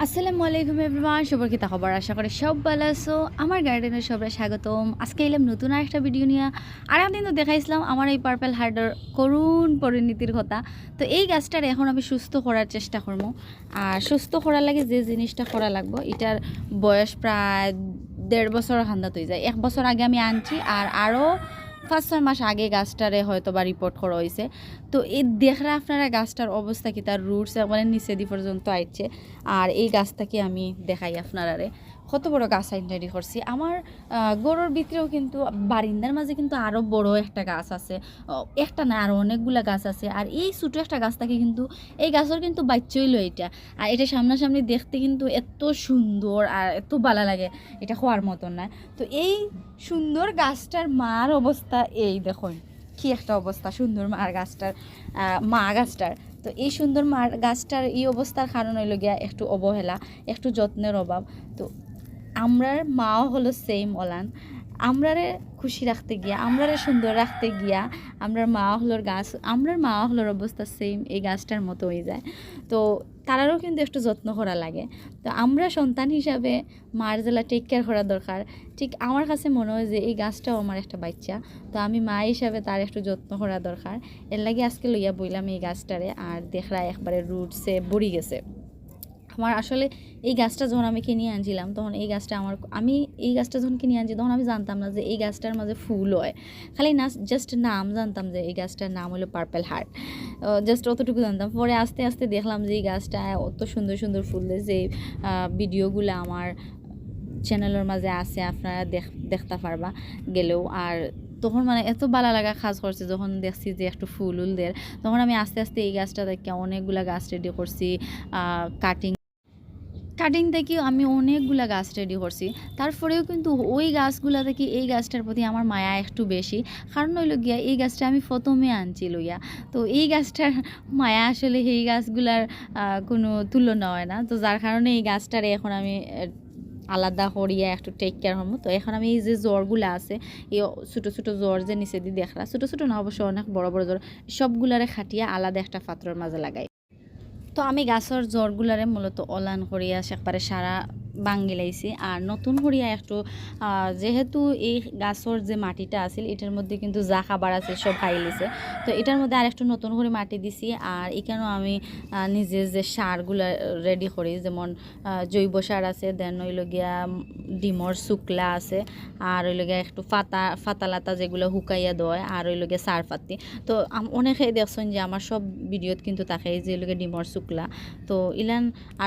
আসসালামু আলাইকুম এভরিওয়ান, সবার কি খবর? আশা করি সব ভালো আছো। আমার গার্ডেনের সবাই স্বাগতম। আজকে এলাম নতুন আরেকটা ভিডিও নিয়ে। আর একদিন তো দেখাইছিলাম আমার এই পার্পল হার্টের করুণ পরিণতির কথা। তো এই গাছটার এখন আমি সুস্থ করার চেষ্টা করবো। আর সুস্থ করার লাগে যে জিনিসটা করা লাগবে, এটার বয়স প্রায় 1.5 বছর হান্দাত হয়ে যায়। 1 বছর আগে আমি আনছি, আর আরও 5-6 মাস আগে গাছটারে হয়তো বা রিপোর্ট করা হয়েছে। তো এই দেখরা আপনারা গাছটার অবস্থা কি, তার রুটস একবারে নিচে দি পর্যন্ত আইছে। আর এই গাছটাকে আমি দেখাই আপনারারে কত বড় গাছ আইন রেডি করছি। আমার গরুর ভিতরেও কিন্তু বারিন্দার মাঝে কিন্তু আরও বড় একটা গাছ আছে। একটা না, আরও অনেকগুলা গাছ আছে। আর এই ছোটো একটা গাছটাকে কিন্তু এই গাছের কিন্তু বাচ্চা হইলো এটা। আর এটা সামনাসামনি দেখতে কিন্তু এত সুন্দর আর এত ভালো লাগে, এটা হওয়ার মতন না। তো এই সুন্দর গাছটার মার অবস্থা এই দেখুন, কি একটা অবস্থা সুন্দর মার গাছটার, মা গাছটার। তো এই সুন্দর মার গাছটার এই অবস্থার কারণ হইল গিয়া একটু অবহেলা, একটু যত্নের অভাব। তো আমরার মাও হলো সেম অলান, আমরারে খুশি রাখতে গিয়া, আমরারে সুন্দর রাখতে গিয়া আমরার মা হলোর গাছ, আমরার মা হলোর অবস্থা সেম এই গাছটার মতো হয়ে যায়। তো তারারও কিন্তু একটু যত্ন করা লাগে। তো আমরা সন্তান হিসাবে মার জেলা টেক কেয়ার করা দরকার। ঠিক আমার কাছে মনে হয় যে এই গাছটাও আমার একটা বাচ্চা। তো আমি মা হিসাবে তার একটু যত্ন করা দরকার। এর লাগে আজকে লইয়া বইলাম এই গাছটারে। আর দেখরা একবারে রুটসে বড়ি গেছে। আমার আসলে এই গাছটা যখন আমি কিনে আনছিলাম, তখন এই গাছটা আমি এই গাছটা যখন কিনে আনছি তখন আমি জানতাম না যে এই গাছটার মাঝে ফুল হয়। খালি না জাস্ট নাম জানতাম যে এই গাছটার নাম হলো পার্পল হার্ট, জাস্ট অতটুকু জানতাম। পরে আস্তে আস্তে দেখলাম যে এই গাছটা অত সুন্দর সুন্দর ফুল দেয়। যে ভিডিওগুলো আমার চ্যানেলের মাঝে আছে, আপনারা দেখতে পারবা গেলেও। আর তখন মানে এত ভালো লাগা কাজ করছে যখন দেখছি যে একটু ফুল দের, তখন আমি আস্তে আস্তে এই গাছটা দেখে অনেকগুলা গাছ রেডি করছি। কাটিং থেকেও আমি অনেকগুলা গাছ রেডি করছি। তারপরেও কিন্তু ওই গাছগুলা থেকে এই গাছটার প্রতি আমার মায়া একটু বেশি। কারণ হইল গিয়া এই গাছটা আমি প্রথমে আনছি লইয়া। তো এই গাছটার মায়া আসলে এই গাছগুলার কোনো তুলনা হয় না। তো যার কারণে এই গাছটারে এখন আমি আলাদা করিয়া একটু টেক কেয়ার হবো। তো এখন আমি এই যে জ্বরগুলো আছে, এই ছোটো ছোটো জ্বর যে নিচে দিয়ে দেখরা, ছোটো ছোটো না অবশ্য অনেক বড় বড় জ্বর, সবগুলারে খাটিয়া আলাদা একটা পাত্রের মাঝে লাগাই। তো আমি গাছের জ্বরগুলারে মূলত অলান করিয়া একবারে সারা ভাঙ্গি লাইছি। আর নতুন করিয়া একটু যেহেতু এই গাছের যে মাটিটা আছিল এটার মধ্যে কিন্তু যা খাবার আছে সব খাই লিছে। তো এটার মধ্যে আর একটু নতুন করে মাটি দিছি। আর এখানেও আমি নিজে যে সারগুলা রেডি করি, যেমন জৈব সার আছে, দেন হইল গিয়া ডিমর শুকলা আছে, আর হইল গিয়া একটু ফাতালাতা যেগুলো হুকাইয়া দেয়, আর হইল গিয়া সার পাতি। তো অনেকেই দেখছেন যে আমার সব ভিডিওত কিন্তু তাকে যে ডিমর শুকলা। তো ইলান আর